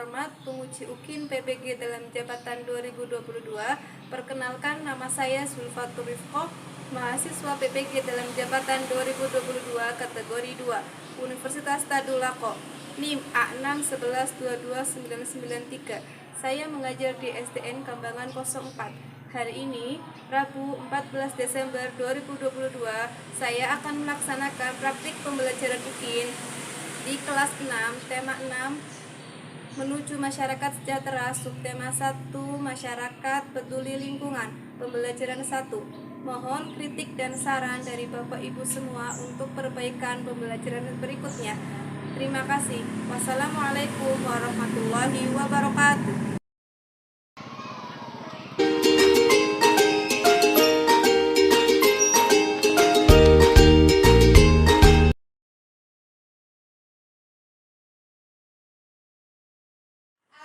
terhormat penguji UKIN PPG dalam jabatan 2022, perkenalkan nama saya Zulfatur Rifqoh, mahasiswa PPG dalam jabatan 2022 kategori 2, Universitas Tadulako, NIM A61122993. Saya mengajar di SDN Kambangan 04. Hari ini, Rabu 14 Desember 2022, saya akan melaksanakan praktik pembelajaran UKIN di kelas 6, tema 6, menuju masyarakat sejahtera, subtema 1, masyarakat peduli lingkungan, pembelajaran 1. Mohon kritik dan saran dari Bapak Ibu semua untuk perbaikan pembelajaran berikutnya. Terima kasih. Wassalamualaikum warahmatullahi wabarakatuh.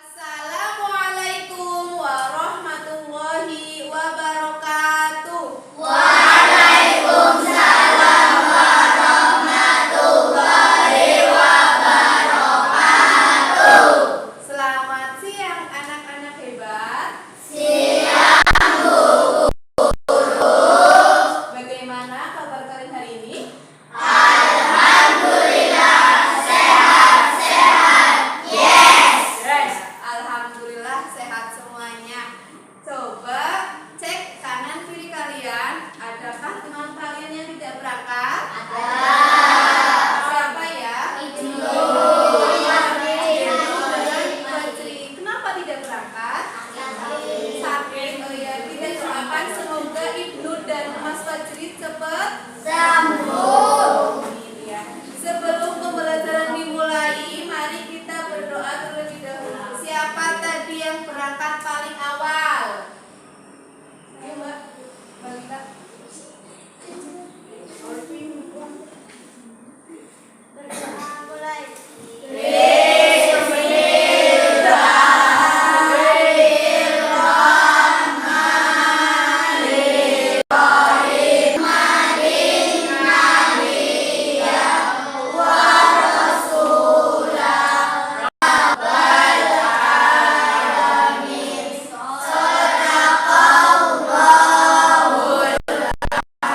Assalamualaikum warahmatullahi wabarakatuh. Waalaikumsalam warahmatullahi wabarakatuh. Selamat siang anak-anak hebat. Siang Bu Guru. Bagaimana kabar kalian hari ini? Alhamdulillah sehat-sehat. Yes. Alhamdulillah sehat semuanya. Coba cek kanan kiri kalian. Adakah teman kalian yang tidak berangkat? Ada. Siapa ya? Ibu. Kenapa tidak berangkat? Sakit. Oh ya, kita doakan semoga Ibnu dan Mas Fajri cepat Sembuh. ya. Sebelum pembelajaran dimulai, mari kita berdoa terlebih dahulu. Siapa tadi yang berangkat paling awal? Ayo Mbak, Balita. Berdoa mulai.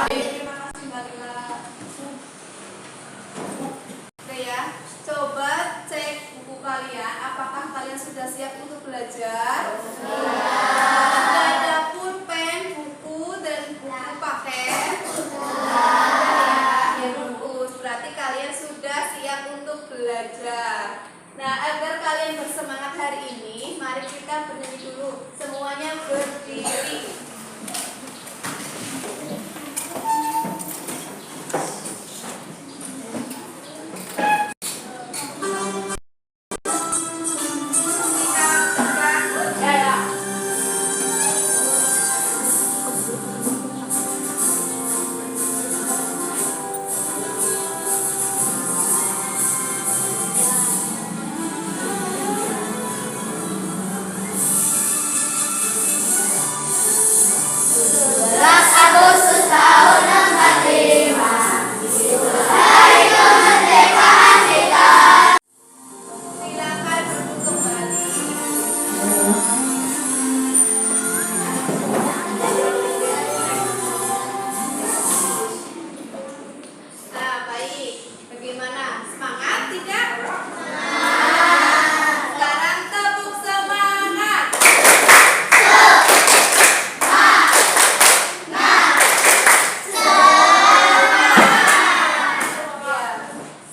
Terima kasih Mbak Lila. Oke ya, coba cek buku kalian. Apakah kalian sudah siap untuk belajar? Sudah ada pulpen, buku, dan buku paket? Ya, bagus. Berarti kalian sudah siap untuk belajar. Nah, agar kalian bersemangat hari ini, mari kita berdiri dulu. Semuanya berdiri. Agustus tahun 45. Hari kemerdekaan kita. Silakan duduk kembali. Nah, baik. Bagaimana? Semangat tidak? Sekarang tepuk semangat. Ya,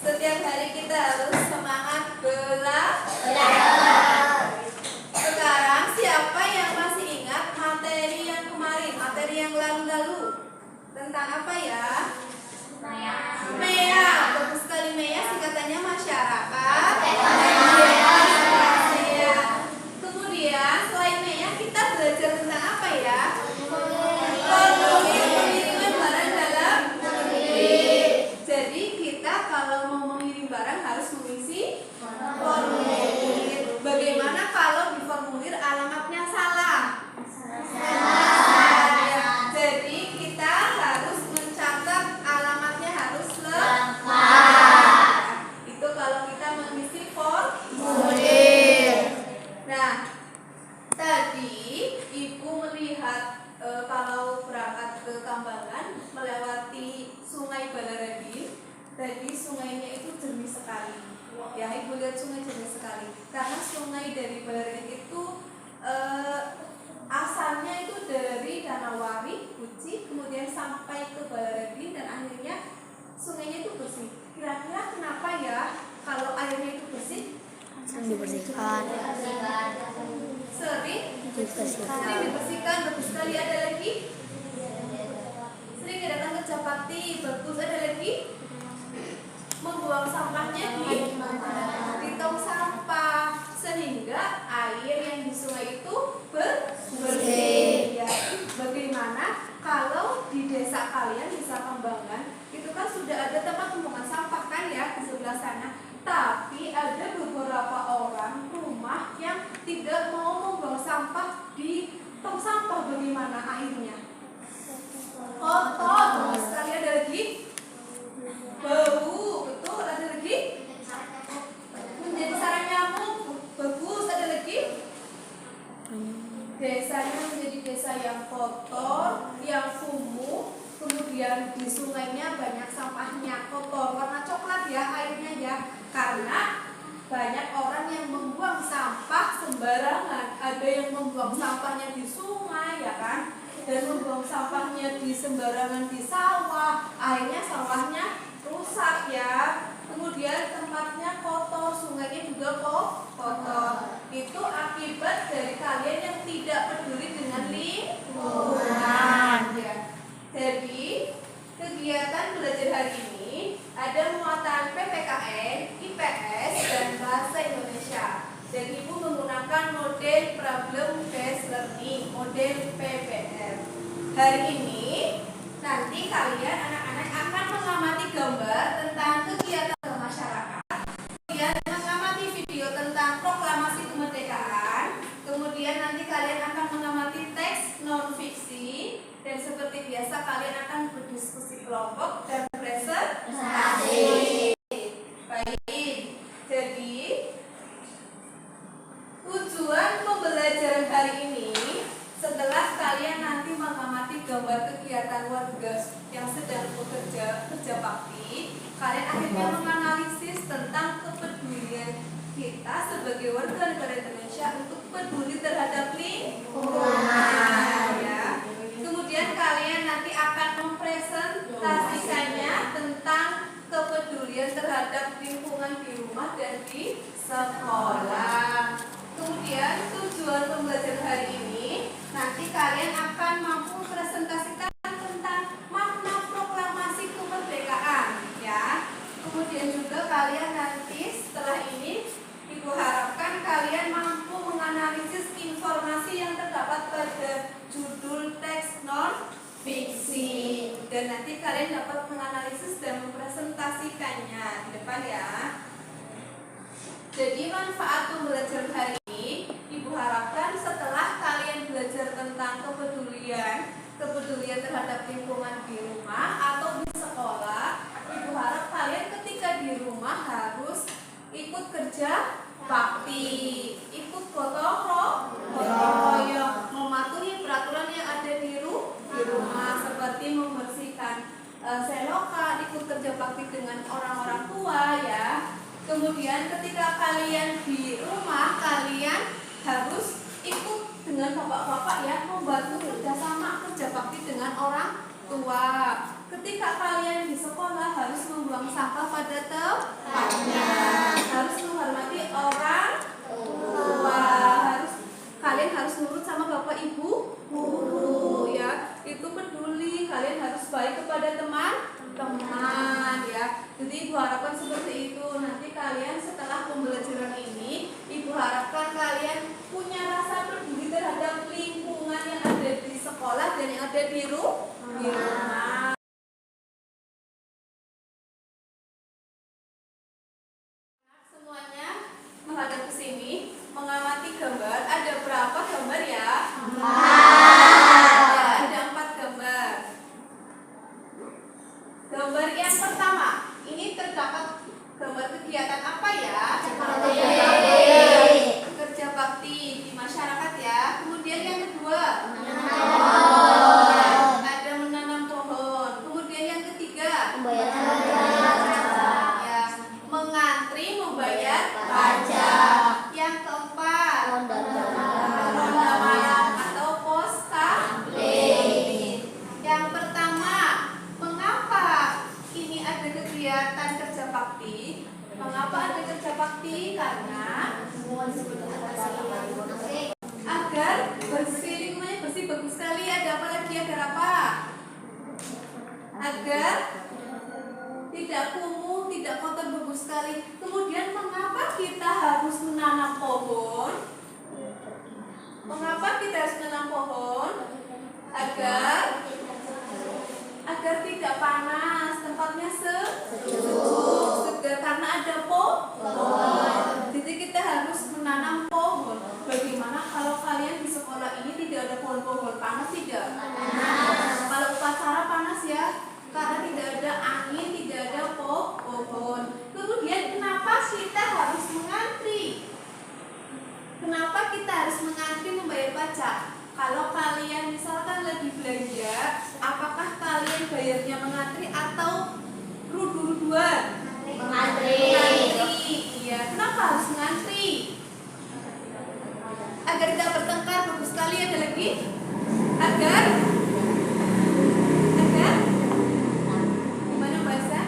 setiap hari kita harus semangat belajar. Sekarang siapa yang masih ingat materi yang kemarin, materi yang lalu-lalu? Tentang apa ya? MEA. Bagus sekali MEA, singkatannya masyarakat. MEA. Kemudian selain MEA kita belajar tentang apa ya? Formulir pengiriman barang dalam negeri. Jadi kita kalau mau mengirim barang harus mengisi formulir. Bagaimana kalau di formulir alamatnya salah? Salah. Jadi kita harus mencatat Sering dibersihkan, bagus sekali. Ada lagi? Sering datang kerja bakti, bagus. Ada lagi? Membuang sampahnya di tong sampah sehingga air yang di sungai itu bersih. Ya. Bagaimana kalau di desa kalian, desa Kambangan, itu kan sudah ada tempat pembuangan sampah kan ya di sebelah sana. Tapi ada beberapa orang rumah yang tidak mau membuang sampah di tong sampah. Bagaimana airnya? Kotor. Sekali ada lagi? Bau. Betul. Ada lagi? Menjadi sarang nyamuk. Bagus. Ada lagi? Desanya menjadi desa yang kotor, yang kumuh. Kemudian di sungainya banyak sampahnya, kotor, warna coklat ya airnya ya. Karena banyak orang yang membuang sampah sembarangan. Ada yang membuang sampahnya di sungai ya kan, dan membuang sampahnya di sembarangan di sawah. Akhirnya sawahnya rusak ya. Kemudian tempatnya kotor, sungainya juga kotor. Itu akibat dari kalian yang tidak peduli dengan lingkungan ya. Jadi kegiatan belajar hari ini ada muatan PPKN, IPS, dan Bahasa Indonesia. Dan Ibu menggunakan model Problem Based Learning, model PBL. Hari ini nanti kalian anak-anak akan mengamati gambar tentang kegiatan masyarakat, kemudian mengamati video tentang proklamasi kemerdekaan, kemudian nanti kalian akan mengamati teks non-fiksi, dan seperti biasa kalian akan berdiskusi kelompok dan presentasi. Baik, jadi tujuan pembelajaran hari ini, setelah kalian nanti mengamati gambar kegiatan warga yang sedang kerja bakti, kalian akhirnya menganalisis tentang kepedulian kita sebagai warga negara Indonesia untuk peduli terhadap lingkungan ya. Kemudian kalian nanti akan mempresentasikannya tentang kepedulian terhadap lingkungan di rumah dan di sekolah. Kemudian tujuan pembelajaran hari ini, nanti kalian akan mampu presentasikan tentang makna proklamasi kemerdekaan ya. Kemudian juga kalian nanti setelah ini Ibu harapkan kalian mampu menganalisis informasi yang terdapat pada judul teks non-fiksi, dan nanti kalian dapat menganalisis dan mempresentasikannya di depan ya. Jadi manfaat pembelajaran hari ini, Ibu harapkan setelah kalian belajar tentang kepedulian terhadap lingkungan di rumah atau di sekolah, Ibu harap kalian ketika di rumah harus ikut kerja bakti, ikut gotong royong, mematuhi peraturan yang ada di rumah, seperti membersihkan selokan, ikut kerja bakti dengan orang-orang tua ya. Kemudian ketika kalian di rumah, kalian harus ikut dengan bapak-bapak ya, membantu kerjasama kerja bakti dengan orang tua. Ketika kalian di sekolah harus membuang sampah pada tempatnya, harus menghormati orang tua, kalian harus nurut sama bapak ibu guru ya. Itu peduli, kalian harus baik kepada teman-teman ya. Jadi Ibu harapkan seperti itu. Nanti kalian setelah pembelajaran ini, Ibu harapkan kalian punya rasa peduli terhadap lingkungan yang ada di sekolah dan yang ada di rumah. Semuanya menghadap ke sini, mengamati gambar. Ada berapa gambar ya? Ada 4 gambar. Gambar yang pertama, ini terdapat gambar kegiatan apa ya? Kerja bakti di masyarakat ya. Kemudian yang kedua, ada menanam pohon. kenapa kita harus mengantri membayar pajak? Kalau kalian misalkan lagi belanja, apakah kalian bayarnya mengantri atau rudu-ruduan? Mengantri. Iya, kenapa harus mengantri? Agar tidak bertengkar, bagus sekali. Ada lagi? Agar gimana bahasa?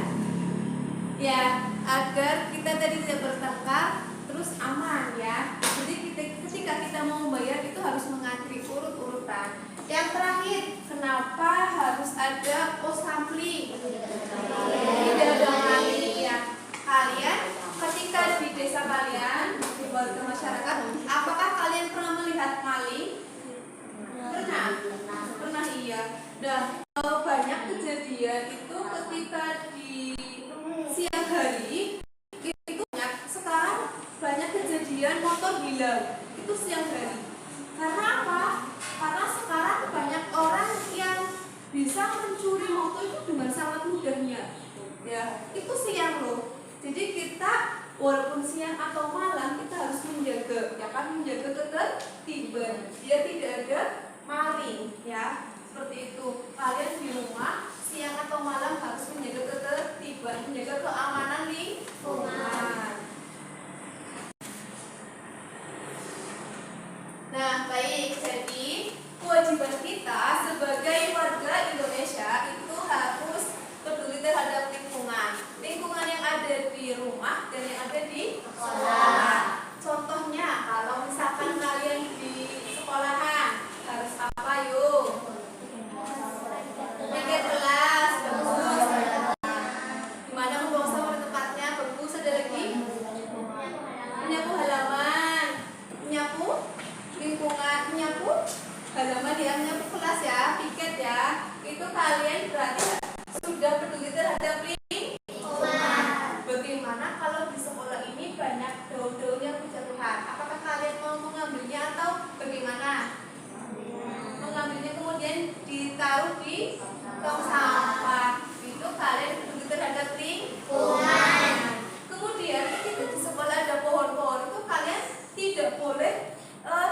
Ya, agar kita tadi tidak bertengkar, terus aman ya. Jadi ketika kita mau membayar itu harus mengantri urut-urutan. Yang terakhir, kenapa harus ada pos sampling? Tidak ada lagi ya. Kalian ketika di desa kalian, di warga masyarakat, apakah kalian pernah melihat maling? Pernah iya. Dan banyak kejadian itu ketika di siang hari itu banyak. Sekarang banyak kejadian motor hilang itu siang hari. Karena apa? Karena sekarang banyak orang yang bisa mencuri motor itu dengan sangat mudahnya. Ya, itu siang loh. Jadi kita walaupun siang atau malam kita harus menjaga, ya kan, menjaga ketertiban. Dia tidak ada maling, ya. Seperti itu. Kalian di rumah siang atau malam harus menjaga ketertiban, menjaga keamanan lingkungan. Nah, baik. Jadi kewajiban kita sebagai warga Indonesia itu harus peduli terhadap lingkungan. Lingkungan yang ada di rumah dan yang ada di sekolah. Contohnya, kalau misalkan kalian di sekolahan harus apa yuk? Jaga kelas, bagus. Gimana membuang sampah di tempatnya, bagus. Ada lagi? Menyapu halaman, menyapu lingkungan, menyapu halaman ya, menyapu kelas ya, piket ya. Itu kalian berarti sudah peduli terhadap lingkungan. Bagaimana kalau di sekolah ini banyak daun-daun yang berjatuhan? Apakah kalian mau mengambilnya atau bagaimana? Mengambilnya kemudian ditaruh di tong sampah. Itu kalian peduli terhadap lingkungan. Kemudian ketika di sekolah ada pohon-pohon itu kalian tidak boleh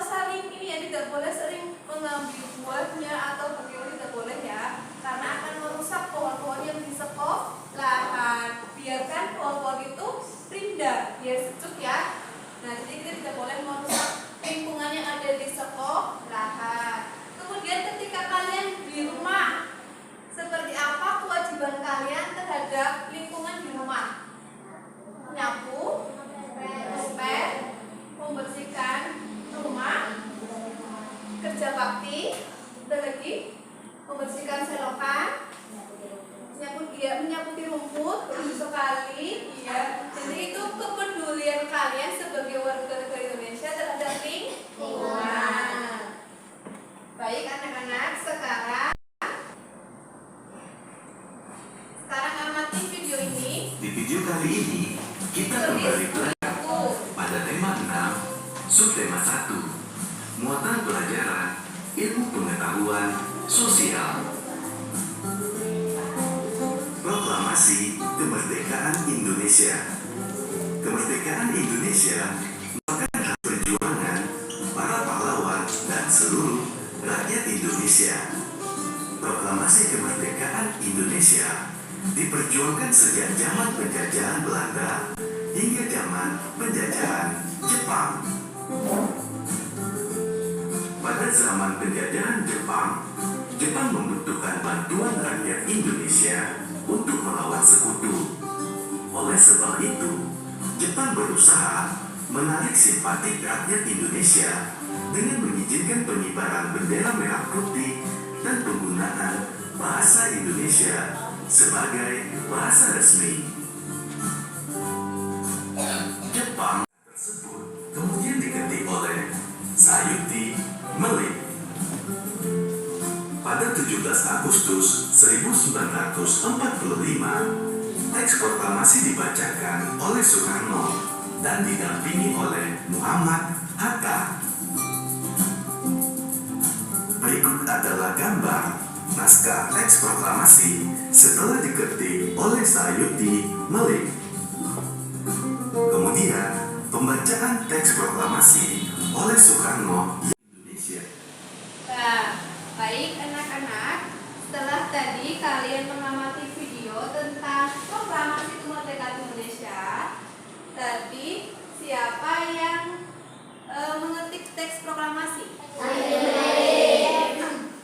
saling ini ya, tidak boleh sering mengambil buahnya atau bagaimana, tidak boleh ya, karena akan merusak pohon-pohon yang di sekolahan. Biarkan pohon-pohon itu rindang, biar sejuk ya. Nah, jadi kita tidak boleh merusak lingkungan yang ada di sekolahan. Kemudian ketika kalian di rumah, seperti apa kewajiban kalian terhadap lingkungan di rumah? Menyapu, ngepel, membersihkan rumah, kerja bakti, ada lagi membersihkan selokan, menyapu rumput, bagus sekali ya. Jadi itu kepedulian kalian sebagai warga negara Indonesia terhadap lingkungan. Baik anak-anak, sekarang amati video ini. Di video kali ini kita kembali belajar pada tema 6, subtema 1, muatan pelajaran ilmu pengetahuan sosial. Proklamasi Kemerdekaan Indonesia. Kemerdekaan Indonesia merupakan hak perjuangan para pahlawan dan seluruh rakyat Indonesia. Proklamasi Kemerdekaan Indonesia diperjuangkan sejak zaman penjajahan Belanda hingga zaman penjajahan Jepang. Pada zaman penjajahan Jepang, Jepang membutuhkan bantuan rakyat Indonesia untuk melawan sekutu. Oleh sebab itu, Jepang berusaha menarik simpati rakyat Indonesia dengan mengizinkan pengibaran bendera merah putih dan penggunaan bahasa Indonesia sebagai bahasa resmi. Jepang tersebut kemudian diganti oleh Sayuti Melik. Pada 17 Agustus 1945, teks proklamasi dibacakan oleh Soekarno dan didampingi oleh Muhammad Hatta. Berikut adalah gambar naskah teks proklamasi setelah diketik oleh Sayuti Melik. Kemudian, pembacaan teks proklamasi oleh Soekarno Indonesia. Nah, baik anak-anak, setelah tadi kalian mengamati video tentang proklamasi kemerdekaan Indonesia, tadi siapa yang mengetik teks proklamasi?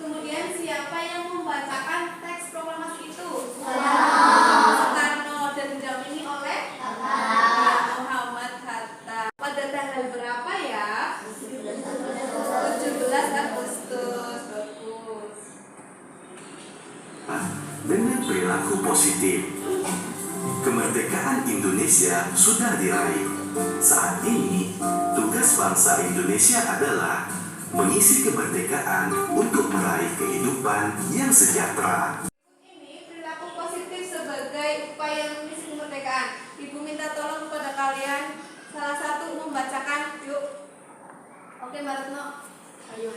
Kemudian siapa yang membacakan teks proklamasi itu? Soekarno, dan didampingi oleh Muhammad Hatta. Pada tanggal berapa ya? 17 Agustus. Bagus. Dengan perilaku positif, kemerdekaan Indonesia sudah diraih. Saat ini, tugas bangsa Indonesia adalah mengisi kemerdekaan untuk meraih kehidupan yang sejahtera. Ini perilaku positif sebagai upaya mengisi kemerdekaan. Ibu minta tolong kepada kalian salah satu membacakan. Yuk. Oke, Mbak Retno. Ayo.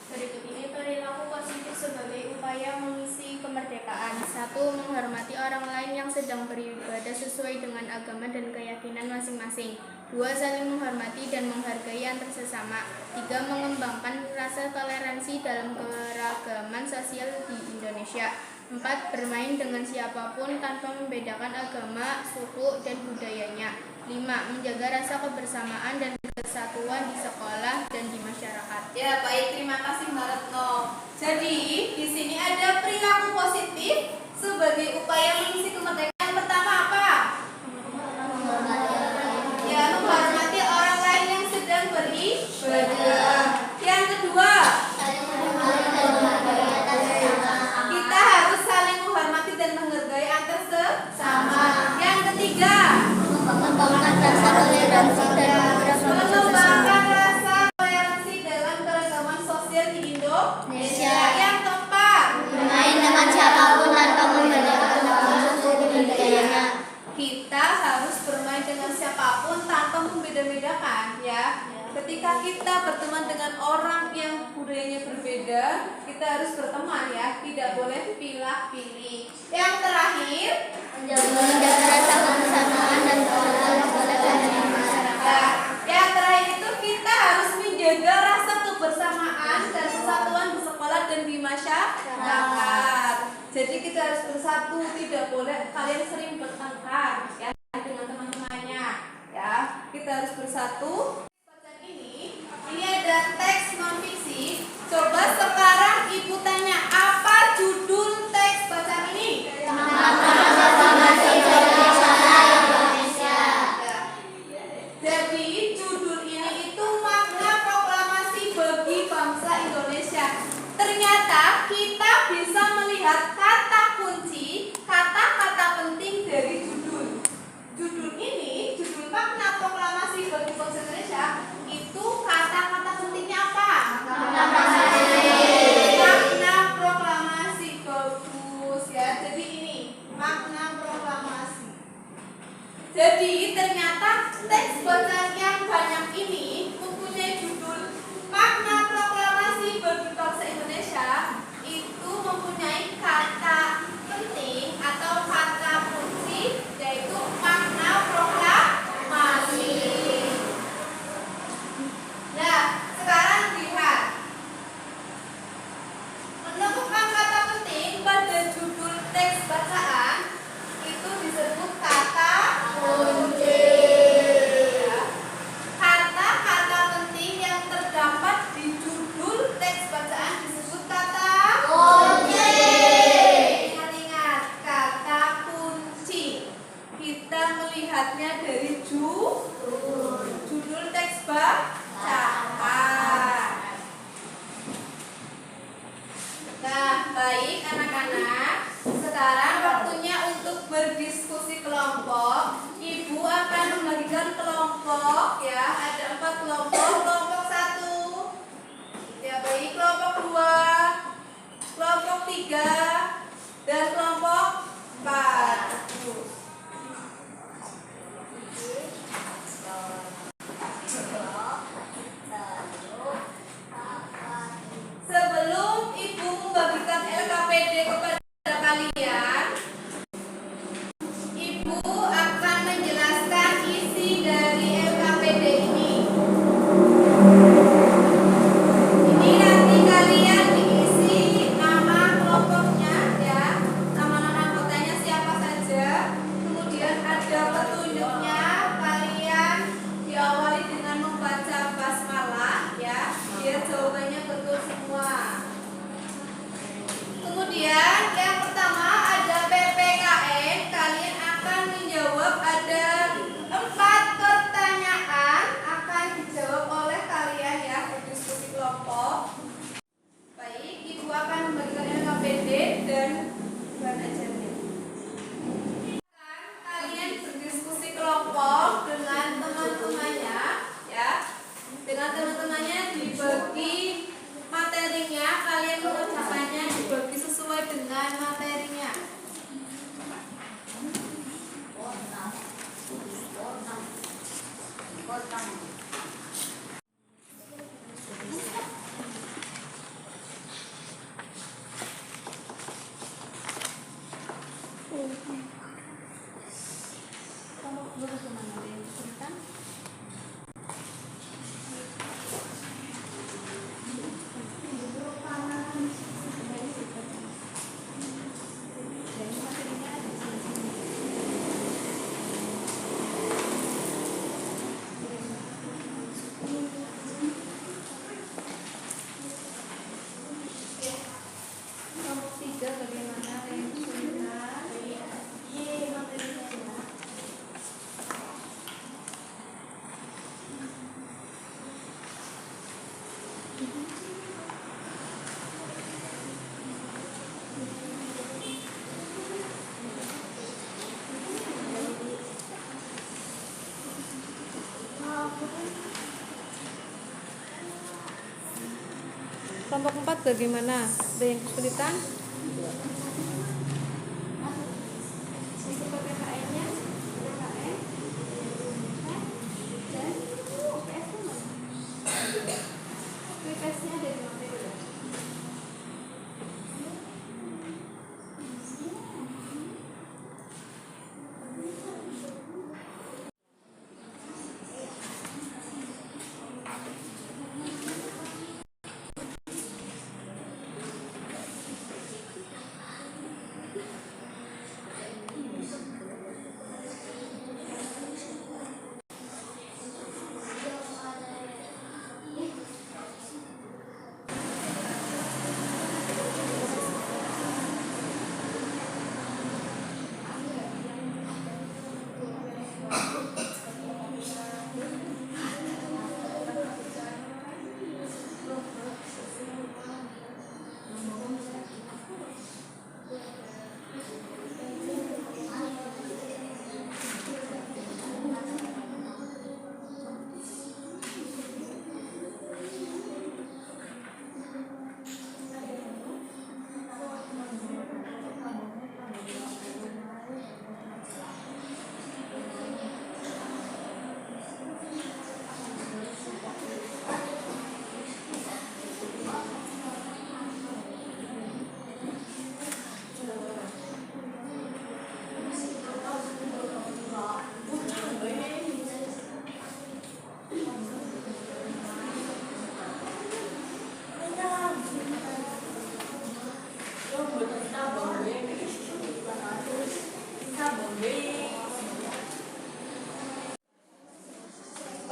Berikut ini perilaku positif sebagai upaya mengisi kemerdekaan. 1. Menghormati orang lain yang sedang beribadah sesuai dengan agama dan keyakinan masing-masing. 2. Saling menghormati dan menghargai antar sesama. 3. Mengembangkan rasa toleransi dalam keragaman sosial di Indonesia. 4. Bermain dengan siapapun tanpa membedakan agama, suku, dan budayanya. 5. Menjaga rasa kebersamaan dan kesatuan di sekolah dan di masyarakat. Ya, baik, terima kasih Mbak Retno. Jadi, di sini ada perilaku positif sebagai upaya mengisi kemerdekaan. Yang pertama apa? Ya, menghormati orang lain yang sedang beribadah. Yang kedua, kita harus saling menghormati dan menghargai antar sesama. Yang ketiga, Mengembangkan rasa toleransi dan mengembangkan rasa toleransi dalam keragaman sosial di Indonesia. Yang keempat, bermain dengan siapapun tanpa membedakan suku dan budayanya. kita harus bermain dengan siapapun tanpa membeda-bedakan, ya. Ketika kita berteman dengan orang yang budayanya berbeda, kita harus berteman, ya. Tidak boleh pilih-pilih. Yang terakhir, Menjaga rasa kebersamaan dan kesatuan di masyarakat. yang terakhir itu kita harus menjaga rasa kebersamaan dan kesatuan di sekolah dan di masyarakat. Jadi kita harus bersatu, tidak boleh kalian sering bertengkar, ya, dengan teman-temannya, ya. Kita harus bersatu. Bacaan ini ada teks non fiksi. Coba sekarang ibu tanya, apa judul teks bacaan ini? Jadi judul ini itu makna proklamasi bagi bangsa Indonesia. Ternyata kita bisa melihat kata kunci, kata-kata penting dari dibagi materinya, kalian mengerjakannya dibagi sesuai dengan materinya. Kelompok 3 bagaimana ada yang kesulitan? Kelompok 4 bagaimana? Ada yang kesulitan? Itu PPKN-nya? PPKN? Dan UPS mana? UPS-nya ada di materi ya?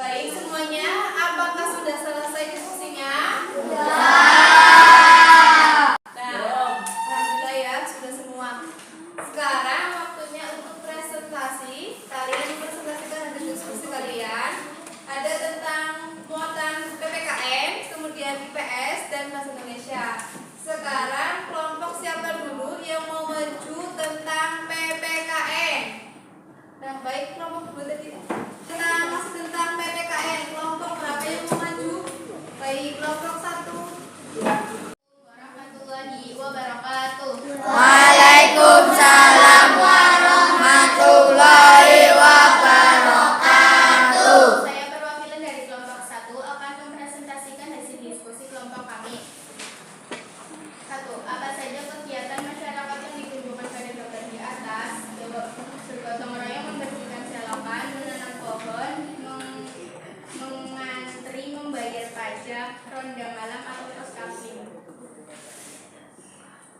Baik semuanya, apakah sudah selesai diskusinya? Nah, alhamdulillah ya, sudah semua. Sekarang waktunya untuk presentasi. Kalian presentasikan hasil diskusi kalian. Ada tentang muatan PPKN, kemudian IPS dan bahasa Indonesia. Sekarang kelompok siapa dulu yang mau maju tentang PPKN? Nah, baik kelompok dua tadi. Masih tentang PPKN, kelompok berapa yang mau maju? Baik, kelompok 1. Warahmatullahi wabarakatuh. Waalaikumsalam warahmatullahi wabarakatuh. Saya perwakilan dari kelompok 1 akan mempresentasikan hasil diskusi kelompok kami. 1. Apa saja kegiatan masyarakat yang dikumpulkan pada gambar di atas? Jawab. Bergotong royong membersihkan selokan, menanam pohon, mengantri membayar pajak, ronda malam atau pos kapling.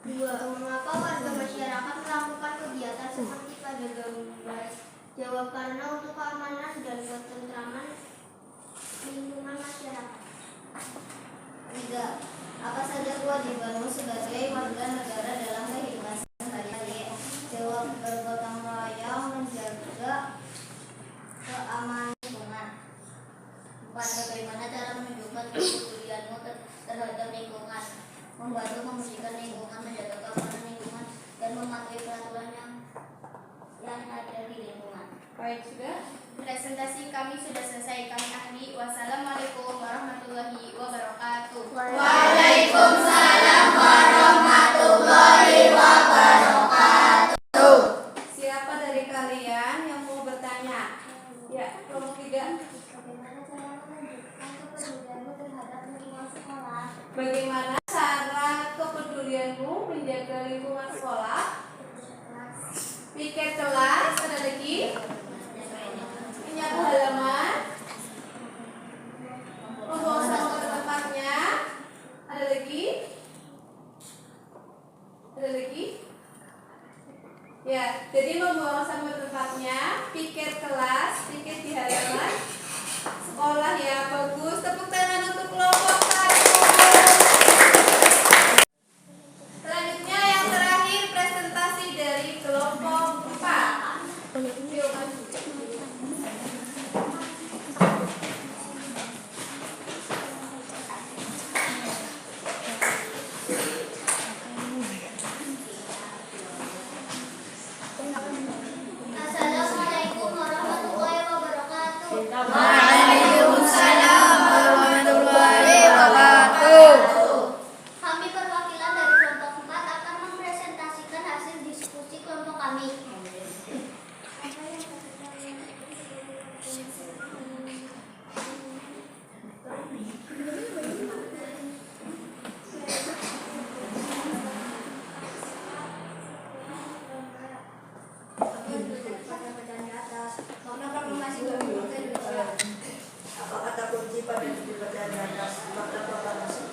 2. Mengapa warga masyarakat melakukan kegiatan seperti pada gambar? Jawab, karena untuk keamanan dan ketentraman lingkungan masyarakat. 3. Apa saja kewajibanmu sebagai warga negara dalam kehidupan sehari-hari? Jawab, bergotong royong menjaga keamanan lingkungan. 4. Bagaimana cara menunjukkan kepedulianmu terhadap lingkungan? Membantu membersihkan lingkungan, menjaga keamanan lingkungan, dan mematuhi peraturan yang ada di lingkungan. Baik, sudah. Presentasi kami sudah selesai. Kami akhiri. Wassalamualaikum warahmatullahi wabarakatuh. piket kelas, ada lagi menyapu halaman, membuang sampah ke tempatnya, ada lagi, ya. Jadi membuang sampah ke tempatnya, piket kelas, piket di halaman sekolah ya, bagus. Tepuk tangan untuk kelompok 1. Selanjutnya yang terakhir presentasi dari kelompok 4. Yuk, maju. Assalamualaikum warahmatullahi wabarakatuh. Waalaikumsalam warahmatullahi wabarakatuh. Kami perwakilan dari kelompok 4 akan mempresentasikan hasil diskusi kelompok kami. Apa kata kunci pada buku bacaan di atas? Fakta proklamasi.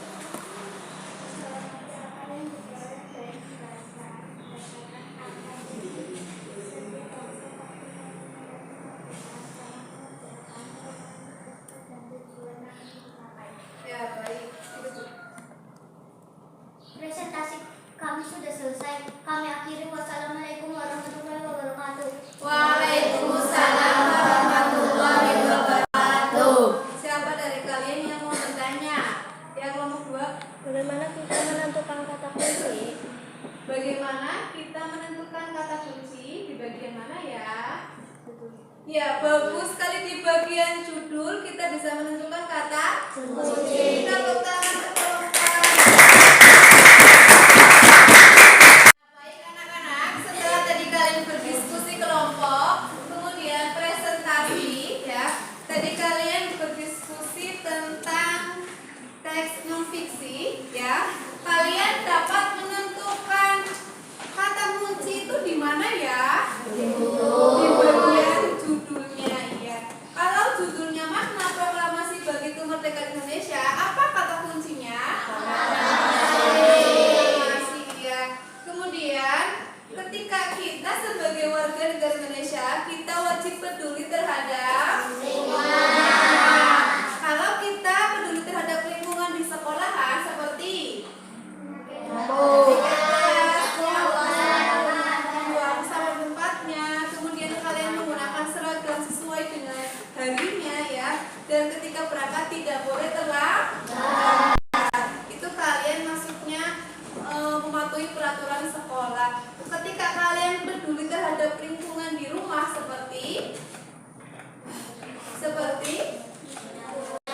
Ya, baik. Presentasi kami sudah selesai. Kami akhiri. Wassalamualaikum warahmatullahi wabarakatuh. Waalaikumsalam warahmatullahi wabarakatuh. Siapa dari kalian yang mau bertanya? Ya, kelompok 2. Bagaimana kita menentukan kata kunci? Bagaimana kita menentukan kata kunci? Di bagian mana ya? Ya, bagus sekali di bagian judul kita bisa menentukan kata kunci. Kita tepuk tangan berkelompok. Baik anak-anak, setelah tadi kalian berdiskusi kelompok, kemudian presentasi ya. Tadi kalian berdiskusi tentang teks non fiksi ya. Kalian dapat menentukan kata kunci itu di mana ya? Di bagian judulnya ya. Kalau judulnya makna proklamasi bagi kemerdekaan Indonesia, apa kata kuncinya? Proklamasi ya. Kemudian ketika kita sebagai warga negara Indonesia, kita wajib peduli terhadap lingkungan. Kalau kita peduli terhadap lingkungan di sekolahan seperti buang sampah tempatnya, kemudian kalian menggunakan seragam sesuai dengan harinya ya, dan ketika berangkat tidak boleh terlambat. Itu kalian maksudnya mematuhi peraturan sekolah. Ketika kalian peduli terhadap lingkungan di rumah seperti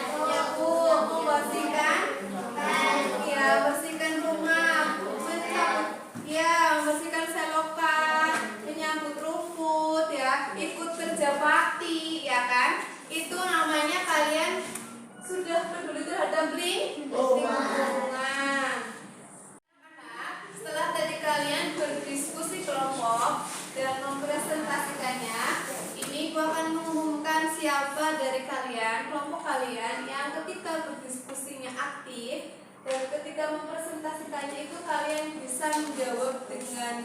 menyapu, membersihkan, ya bersihkan rumah, membersihkan selokan, menyambut rumput, ya ikut kerja bakti, ya kan? Itu namanya kalian sudah peduli terhadap lingkungan. Setelah tadi kalian berdiskusi kelompok dan mempresentasikannya, ini gua akan mengumumkan siapa dari kalian, kelompok kalian yang ketika berdiskusinya aktif dan ketika mempresentasikannya itu kalian bisa menjawab dengan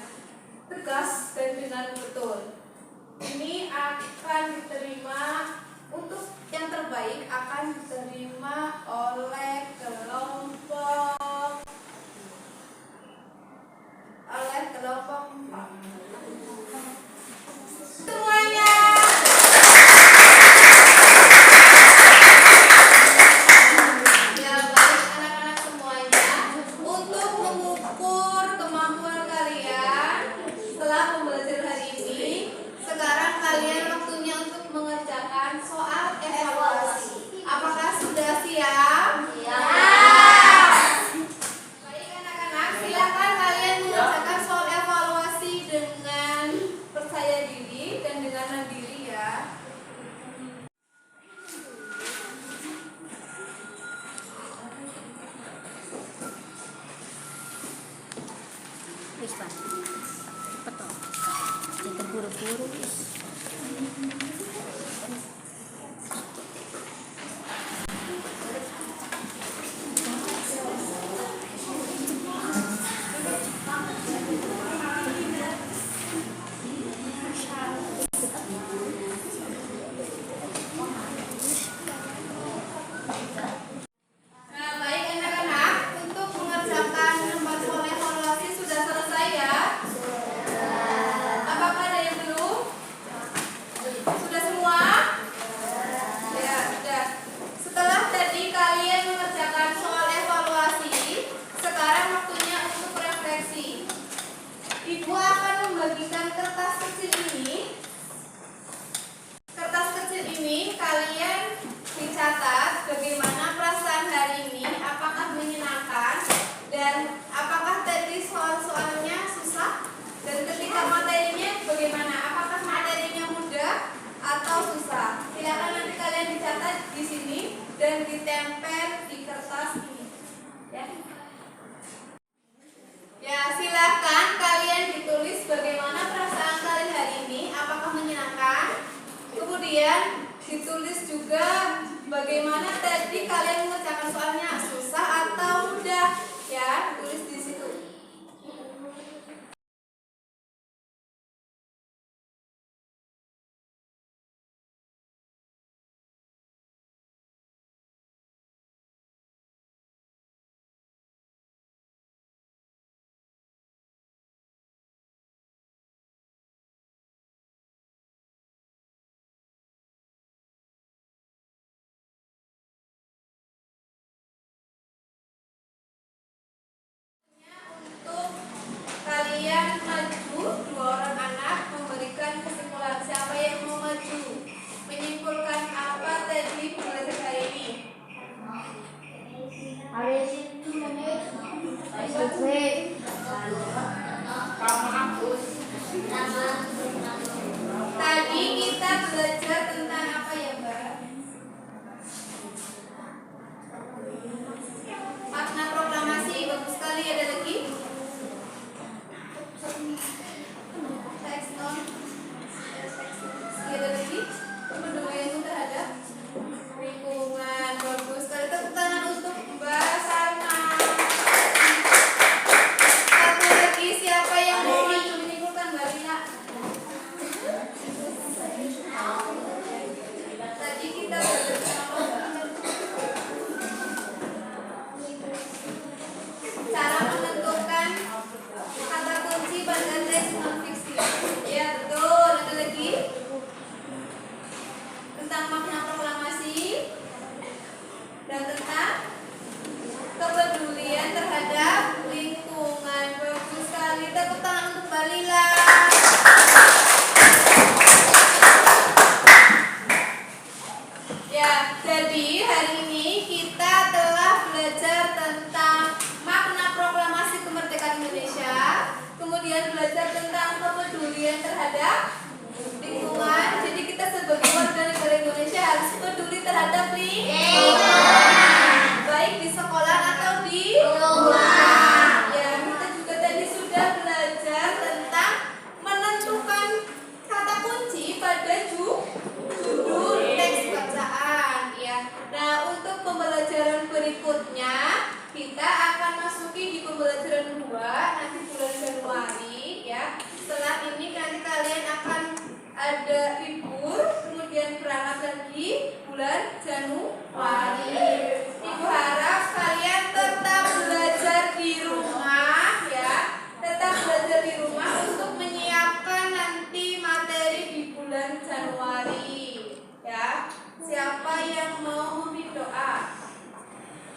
tegas dan dengan betul. Ini akan diterima, untuk yang terbaik akan diterima oleh kelompok 4. Semuanya. Ya, baik anak-anak semuanya. Untuk mengukur kemampuan kalian setelah pembelajaran hari ini, sekarang kalian waktunya untuk mengerjakan soal evaluasi. Apakah sudah siap? Baik anak-anak, silakan kalian mengerjakan soal evaluasi dengan percaya diri dan dengan mandiri ya. Wis, Pak. Cepet toh. Jangan terburu. Kemudian ditulis juga bagaimana tadi kalian mengerjakan soalnya, susah atau mudah ya, tulis di situ. Untuk kalian maju, 2 orang anak memberikan kesimpulan. Siapa yang mau maju? Menyimpulkan apa tadi pembelajaran hari ini? Tadi kita belajar tentang apa ya, Mbak? Makna proklamasi, bagus sekali. Ada lagi? Teks non. Ada lagi? Pedulian terhadap lingkungan, bagus sekali. Tepuk tangan untuk Mbak Salma. Satu lagi, siapa yang mau maju menyimpulkan, Mbak Lina? Tadi kita belajar sama Mbak. Cara menentukan kata kunci pada teks non fiksi. Ya betul. Ada lagi tentang makna proklamasi dan tentang kepedulian terhadap lingkungan. Bagus sekali. Tepuk tangan untuk Mbak Lila. Ya, jadi hari ini kita telah belajar tentang makna proklamasi kemerdekaan Indonesia, kemudian belajar tentang kepedulian terhadap lingkungan. Jadi kita sebagai warga negara Indonesia harus peduli terhadap lingkungan, baik di sekolah atau di rumah. Ya, kita juga tadi sudah belajar tentang menentukan kata kunci pada judul teks bacaan ya. Nah, untuk pembelajaran berikutnya kita akan masuki di pembelajaran 2 nanti bulan Januari ya. Setelah ini nanti kalian akan ada libur, kemudian berangkat lagi bulan Januari. Ibu harap kalian tetap belajar di rumah ya. Tetap belajar di rumah untuk menyiapkan nanti materi di bulan Januari ya. Siapa yang mau memimpin doa?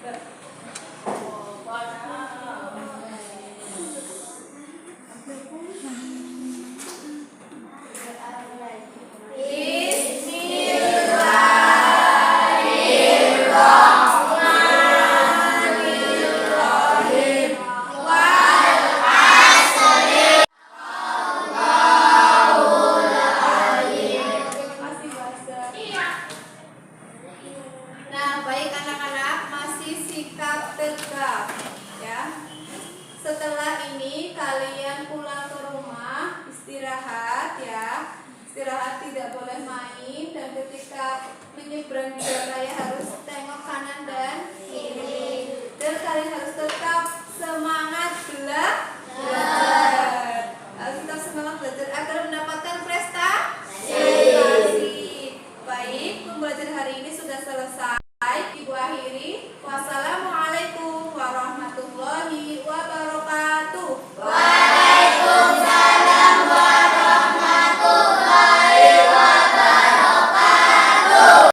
Bismillahirrahmanirrahim. Masih bahasa. Nah, baik anak-anak, masih sikap tegap ya. Setelah ini kalian pulang ke rumah, istirahat ya. Istirahat, tidak boleh main, dan ketika menyeberang di jalan raya harus tengok kanan dan kiri. Dan kalian harus tetap semangat belajar. Harus tetap semangat belajar agar mendapatkan prestasi. Baik, pembelajaran hari ini sudah selesai.